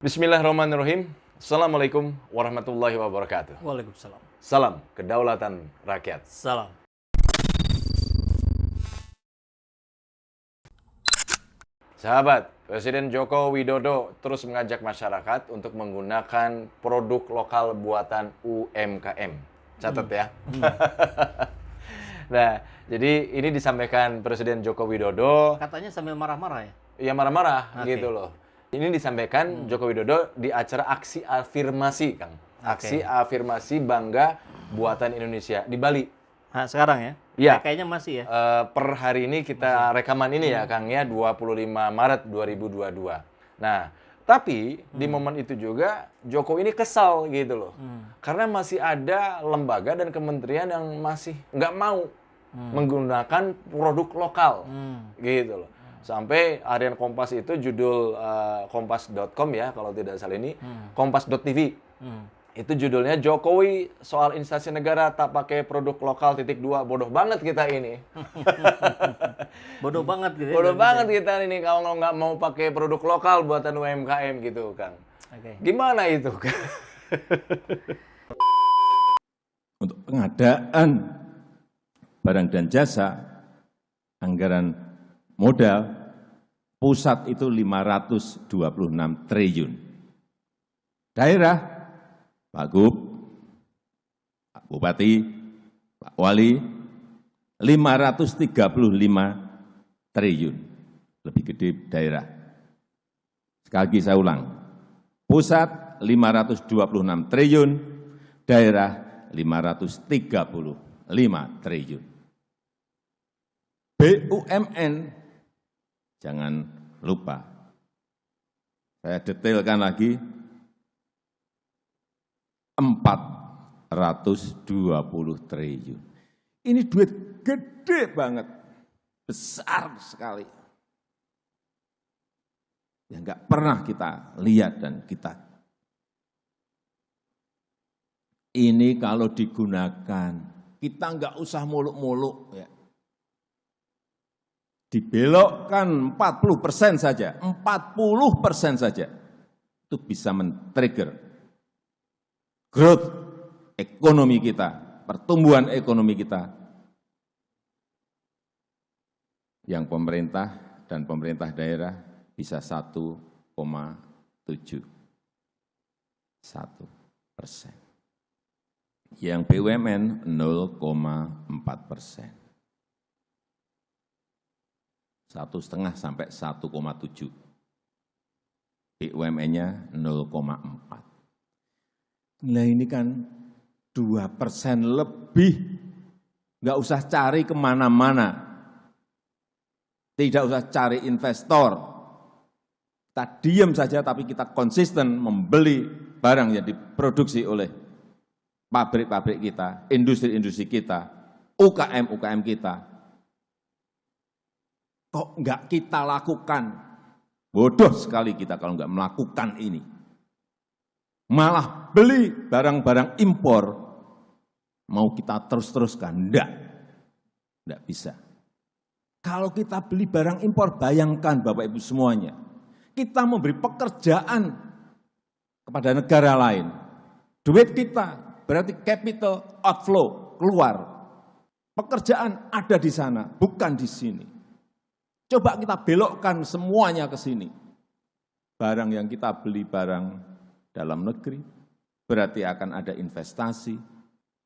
Bismillahirrahmanirrahim. Assalamualaikum warahmatullahi wabarakatuh. Waalaikumsalam. Salam kedaulatan rakyat. Salam. Sahabat, Presiden Joko Widodo terus mengajak masyarakat untuk menggunakan produk lokal buatan UMKM. Catat ya. Nah, jadi ini disampaikan Presiden Joko Widodo. Katanya sambil marah-marah ya? Ya marah-marah Oke. gitu loh. Ini disampaikan Joko Widodo di acara aksi afirmasi, Kang. Aksi afirmasi bangga buatan Indonesia di Bali. Nah, sekarang ya? Iya. Kayaknya masih ya? Per hari ini kita rekaman ini ya, Kang ya, 25 Maret 2022. Nah, tapi di momen itu juga Jokowi ini kesal gitu loh. Karena masih ada lembaga dan kementerian yang masih nggak mau menggunakan produk lokal gitu loh. Sampai harian Kompas itu judul kompas.com ya kalau tidak salah ini, kompas.tv. Itu judulnya Jokowi soal instansi negara tak pakai produk lokal .2. Bodoh banget kita ini. Bodoh banget gitu ya? Bodoh banget kita ini kalau nggak mau pakai produk lokal buatan UMKM gitu, Kang. Oke. Gimana itu, Kang? Untuk pengadaan barang dan jasa, anggaran modal, pusat itu 526 triliun. Daerah, Pak Gub, Pak Bupati, Pak Wali, 535 triliun. Lebih gede daerah. Sekali lagi saya ulang, pusat 526 triliun, daerah 535 triliun. BUMN, jangan lupa, saya detailkan lagi, 420 triliun. Ini duit gede banget, besar sekali. Yang nggak pernah kita lihat dan kita. Ini kalau digunakan, kita nggak usah muluk-muluk ya. Dibelokkan 40% saja, 40% saja, itu bisa men-trigger growth ekonomi kita, pertumbuhan ekonomi kita, yang pemerintah dan pemerintah daerah bisa 1,71%. Yang BUMN 0,4%. 1,5 sampai 1,7. BUMN-nya 0,4. Nah ini kan 2% lebih. Nggak usah cari kemana-mana. Tidak usah cari investor. Kita diam saja tapi kita konsisten membeli barang yang diproduksi oleh pabrik-pabrik kita, industri-industri kita, UKM-UKM kita. Kok enggak kita lakukan? Bodoh sekali kita kalau enggak melakukan ini. Malah beli barang-barang impor, mau kita terus-teruskan? Enggak bisa. Kalau kita beli barang impor, bayangkan Bapak Ibu semuanya, kita memberi pekerjaan kepada negara lain. Duit kita berarti capital outflow, keluar. Pekerjaan ada di sana, bukan di sini. Coba kita belokkan semuanya ke sini. Barang yang kita beli barang dalam negeri, berarti akan ada investasi,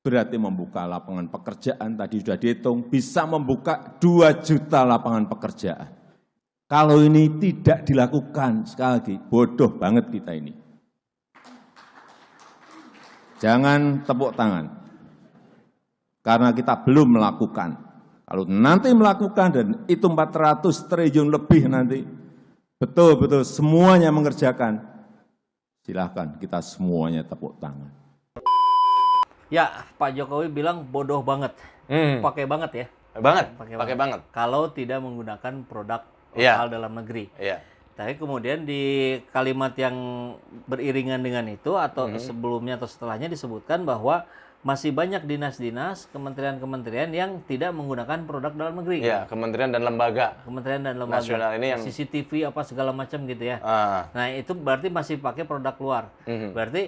berarti membuka lapangan pekerjaan, tadi sudah dihitung, bisa membuka 2 juta lapangan pekerjaan. Kalau ini tidak dilakukan, sekali lagi, bodoh banget kita ini. Jangan tepuk tangan, karena kita belum melakukan. Kalau nanti melakukan dan itu 400 triliun lebih nanti, betul-betul semuanya mengerjakan, silahkan kita semuanya tepuk tangan. Ya, Pak Jokowi bilang bodoh banget. Pakai banget ya? Pakai banget. Kalau tidak menggunakan produk Iya. lokal dalam negeri. Iya. Tapi kemudian di kalimat yang beriringan dengan itu atau sebelumnya atau setelahnya disebutkan bahwa masih banyak dinas-dinas, kementerian-kementerian yang tidak menggunakan produk dalam negeri. Ya, kementerian dan lembaga Kementerian dan lembaga. nasional ini yang CCTV apa segala macam gitu ya. ah, Nah, itu berarti masih pakai produk luar. mhm. Berarti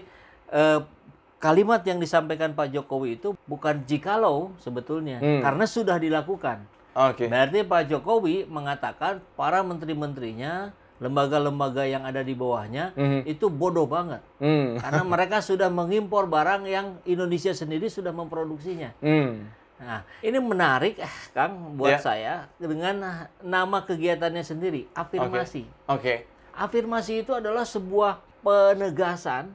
kalimat yang disampaikan Pak Jokowi itu bukan jikalau sebetulnya, karena sudah dilakukan. Oke. Berarti Pak Jokowi mengatakan para menteri-menterinya, lembaga-lembaga yang ada di bawahnya itu bodoh banget. Karena mereka sudah mengimpor barang yang Indonesia sendiri sudah memproduksinya. Nah, ini menarik Kang buat saya dengan nama kegiatannya sendiri, afirmasi. Oke. Afirmasi itu adalah sebuah penegasan,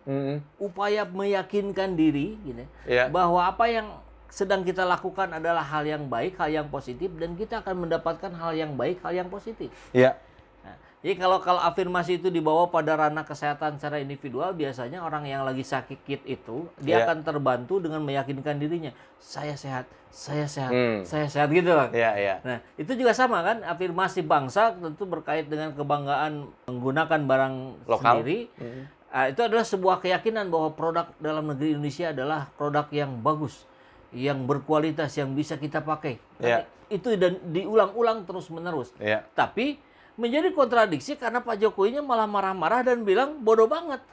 upaya meyakinkan diri gitu, Ya. bahwa apa yang sedang kita lakukan adalah hal yang baik, hal yang positif, dan kita akan mendapatkan hal yang baik, hal yang positif. Ya. Nah, jadi kalau afirmasi itu dibawa pada ranah kesehatan secara individual, biasanya orang yang lagi sakit itu dia Ya. akan terbantu dengan meyakinkan dirinya, saya sehat, saya sehat, Hmm. saya sehat gitu loh. Ya, ya. Nah, itu juga sama kan, afirmasi bangsa tentu berkait dengan kebanggaan menggunakan barang Lokal. sendiri. Itu adalah sebuah keyakinan bahwa produk dalam negeri Indonesia adalah produk yang bagus, yang berkualitas, yang bisa kita pakai. Ya. Itu dan diulang-ulang terus-menerus. Ya. Tapi menjadi kontradiksi karena Pak Jokowinya malah marah-marah dan bilang bodoh banget.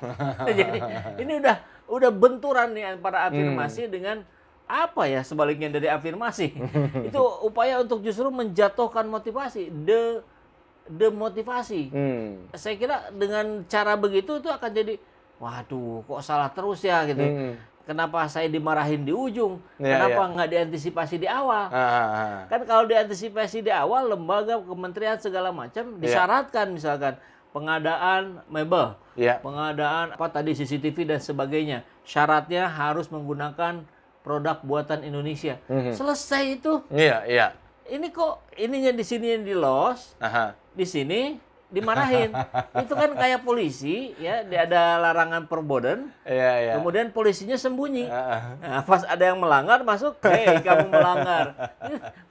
Jadi ini udah benturan nih antara afirmasi dengan apa ya sebaliknya dari afirmasi. Itu upaya untuk justru menjatuhkan motivasi, demotivasi. Saya kira dengan cara begitu itu akan jadi, waduh kok salah terus ya gitu. Kenapa saya dimarahin di ujung? Ya, Kenapa ya. nggak diantisipasi di awal? Ah. Kan kalau diantisipasi di awal, lembaga, kementerian segala macam disyaratkan misalkan pengadaan mebel, Ya. pengadaan apa tadi CCTV dan sebagainya. Syaratnya harus menggunakan produk buatan Indonesia. Selesai itu. Iya, iya. Ini kok ininya di sini yang di-loss, Aha. di sini dimarahin. Itu kan kayak polisi ya, dia ada larangan perboden. Iya, iya. Kemudian polisinya sembunyi. Ah. Nah, pas ada yang melanggar masuk, hei kamu melanggar.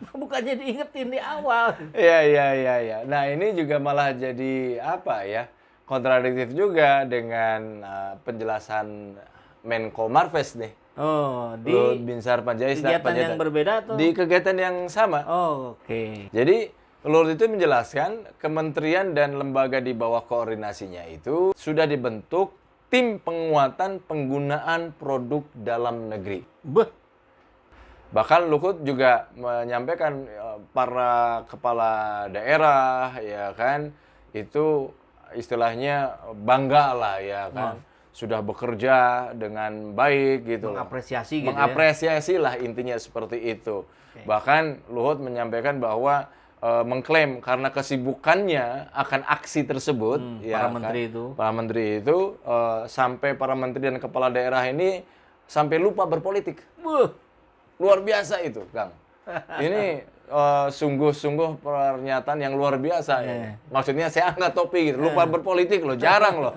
Bukannya diingetin di awal. Iya, iya, iya, iya. Nah, ini juga malah jadi apa ya? Kontradiktif juga dengan penjelasan Menko Marves nih. Oh, Luhut Binsar kegiatan yang berbeda atau? Di kegiatan yang sama. Oh, oke. Jadi Luhut itu menjelaskan kementerian dan lembaga di bawah koordinasinya itu sudah dibentuk tim penguatan penggunaan produk dalam negeri. Beh, Bahkan Luhut juga menyampaikan para kepala daerah ya kan itu istilahnya bangga lah ya kan. Sudah bekerja dengan baik gitu loh. mengapresiasi gitu ya. Mengapresiasi lah intinya seperti itu. Bahkan Luhut menyampaikan bahwa mengklaim karena kesibukannya akan aksi tersebut ya para menteri itu. para menteri itu sampai para menteri dan kepala daerah ini sampai lupa berpolitik. Beuh, Luar biasa itu, Kang. Ini sungguh-sungguh pernyataan yang luar biasa ya. Maksudnya saya angkat topi gitu, lupa berpolitik loh, jarang loh.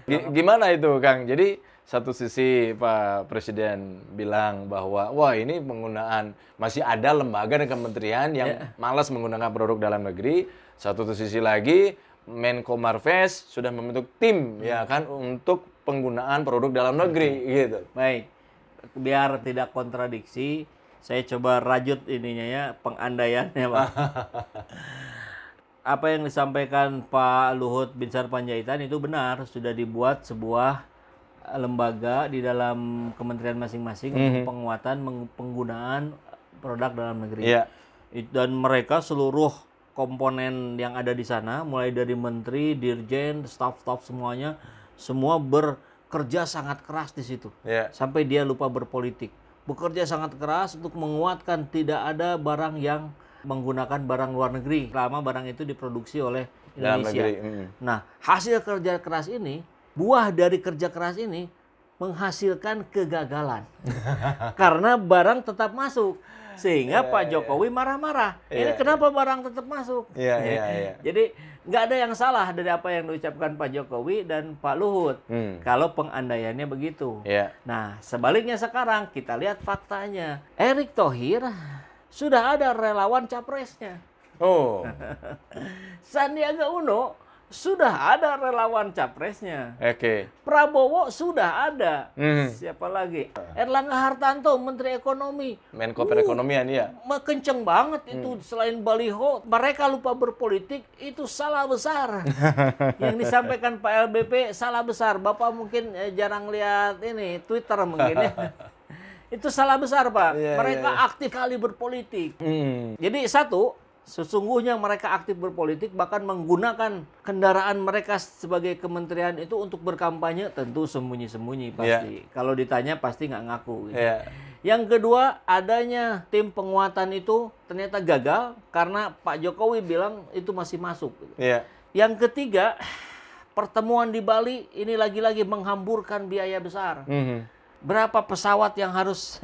Gimana itu, Kang? Jadi satu sisi Pak Presiden bilang bahwa wah ini penggunaan masih ada lembaga dan kementerian yang malas menggunakan produk dalam negeri. Satu sisi lagi Menko Marves sudah membentuk tim ya kan untuk penggunaan produk dalam negeri gitu. baik. Biar tidak kontradiksi, saya coba rajut ininya ya, pengandaiannya, Pak. Apa yang disampaikan Pak Luhut Binsar Panjaitan itu benar, sudah dibuat sebuah lembaga di dalam kementerian masing-masing untuk penguatan penggunaan produk dalam negeri. Iya. Dan mereka seluruh komponen yang ada di sana, mulai dari menteri, dirjen, staf-staf semuanya, semua bekerja sangat keras di situ. Iya. Sampai dia lupa berpolitik. Bekerja sangat keras untuk menguatkan tidak ada barang yang menggunakan barang luar negeri selama barang itu diproduksi oleh Dalam Indonesia. negeri. Nah, hasil kerja keras ini, buah dari kerja keras ini menghasilkan kegagalan. Karena barang tetap masuk. Sehingga Pak Jokowi marah-marah. Ini kenapa barang tetap masuk? Iya, iya, iya. Jadi nggak ada yang salah dari apa yang diucapkan Pak Jokowi dan Pak Luhut. Kalau pengandaiannya begitu. Iya. Nah, sebaliknya sekarang kita lihat faktanya. Erick Thohir sudah ada relawan capresnya. Oh. Sandiaga Uno sudah ada relawan capresnya. Oke. Prabowo sudah ada. Hmm. Siapa lagi? Erlangga Hartanto, Menteri Ekonomi. Menko Perekonomian ya. Kenceng banget itu. Selain baliho, mereka lupa berpolitik, itu salah besar. Yang disampaikan Pak LBP salah besar. Bapak mungkin jarang lihat ini Twitter mungkin ya. Itu salah besar, Pak. Iya, Mereka iya. aktif kali berpolitik. Hmm. Jadi satu, sesungguhnya mereka aktif berpolitik, bahkan menggunakan kendaraan mereka sebagai kementerian itu untuk berkampanye, tentu sembunyi-sembunyi pasti. Kalau ditanya pasti nggak ngaku. Gitu. Iya. Yang kedua, adanya tim penguatan itu ternyata gagal karena Pak Jokowi bilang itu masih masuk. Gitu. Iya. Yang ketiga, pertemuan di Bali ini lagi-lagi menghamburkan biaya besar. Berapa pesawat yang harus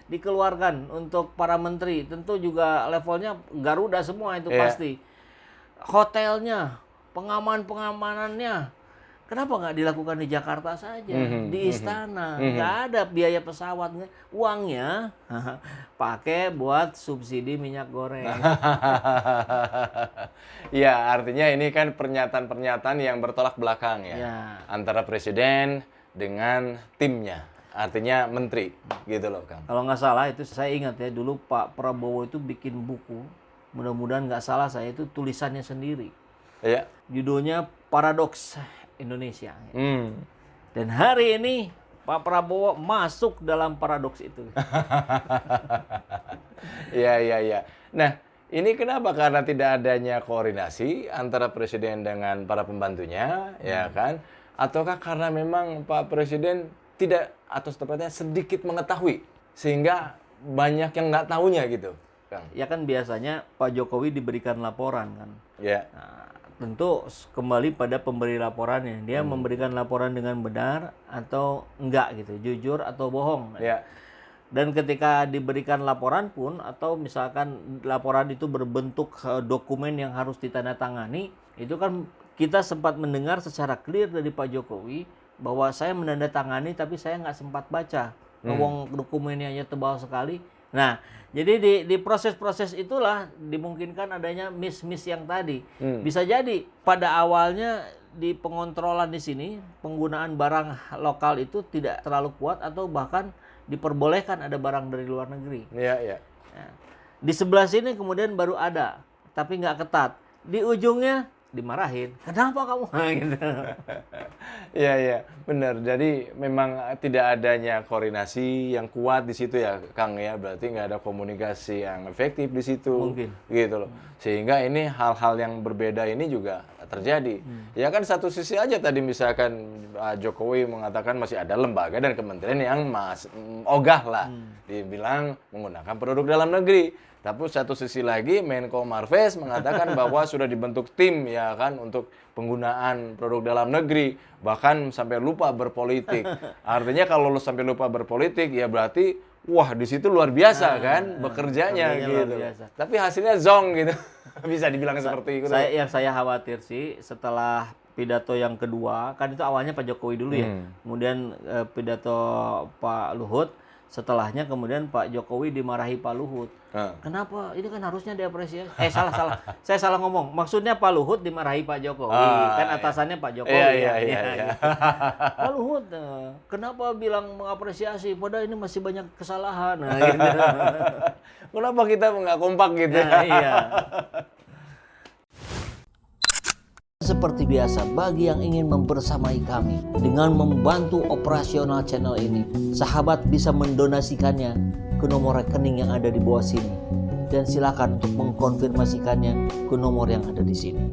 dikeluarkan untuk para menteri? Tentu juga levelnya Garuda semua itu pasti. Hotelnya, pengamanannya. Kenapa nggak dilakukan di Jakarta saja, di istana? Nggak ada biaya pesawat. Uangnya pakai buat subsidi minyak goreng. Ya, artinya ini kan pernyataan-pernyataan yang bertolak belakang ya. Antara presiden dengan timnya. Artinya menteri, gitu loh Kang. Kalau nggak salah itu saya ingat ya, dulu Pak Prabowo itu bikin buku, mudah-mudahan nggak salah saya, itu tulisannya sendiri. Iya. Judulnya Paradoks Indonesia. Dan hari ini Pak Prabowo masuk dalam paradoks itu. Iya. Nah, ini kenapa? Karena tidak adanya koordinasi antara presiden dengan para pembantunya, ya kan? Ataukah karena memang Pak Presiden tidak, atau tepatnya sedikit mengetahui sehingga banyak yang nggak tahunya gitu, Kang? Ya kan biasanya Pak Jokowi diberikan laporan kan. Ya. Nah, tentu kembali pada pemberi laporannya. Dia memberikan laporan dengan benar atau enggak gitu, jujur atau bohong. Ya. Dan ketika diberikan laporan pun, atau misalkan laporan itu berbentuk dokumen yang harus ditandatangani, itu kan kita sempat mendengar secara clear dari Pak Jokowi bahwa saya menandatangani tapi saya nggak sempat baca. Wong dokumennya aja tebal sekali. Nah, jadi di proses-proses itulah dimungkinkan adanya miss yang tadi. Bisa jadi pada awalnya di pengontrolan di sini penggunaan barang lokal itu tidak terlalu kuat atau bahkan diperbolehkan ada barang dari luar negeri. Iya. Nah, di sebelah sini kemudian baru ada, tapi nggak ketat. Di ujungnya dimarahin. Kenapa kamu? Gitu. Iya, benar. Jadi memang tidak adanya koordinasi yang kuat di situ ya, Kang ya. Berarti nggak ada komunikasi yang efektif di situ. Mungkin. Gitu loh. Sehingga ini hal-hal yang berbeda ini juga terjadi. Ya kan satu sisi aja tadi misalkan Jokowi mengatakan masih ada lembaga dan kementerian yang ogah lah. Dibilang menggunakan produk dalam negeri. Tapi satu sisi lagi Menko Marves mengatakan bahwa sudah dibentuk tim ya kan untuk penggunaan produk dalam negeri, bahkan sampai lupa berpolitik. Artinya kalau lu sampai lupa berpolitik ya berarti wah di situ luar biasa kan bekerjanya gitu. Tapi hasilnya zong gitu. Bisa dibilang seperti itu. Yang saya khawatir sih setelah pidato yang kedua, kan itu awalnya Pak Jokowi dulu ya. Kemudian pidato Pak Luhut, setelahnya kemudian Pak Jokowi dimarahi Pak Luhut. Kenapa? Ini kan harusnya diapresiasi. Salah. Saya salah ngomong. Maksudnya Pak Luhut dimarahi Pak Jokowi. Kan atasannya Pak Jokowi. Iya. Pak Luhut, kenapa bilang mengapresiasi? Padahal ini masih banyak kesalahan. Nah, gitu. Kenapa kita nggak kompak gitu? Nah, iya. Seperti biasa, bagi yang ingin membersamai kami dengan membantu operasional channel ini, sahabat bisa mendonasikannya ke nomor rekening yang ada di bawah sini. Dan silakan untuk mengkonfirmasikannya ke nomor yang ada di sini.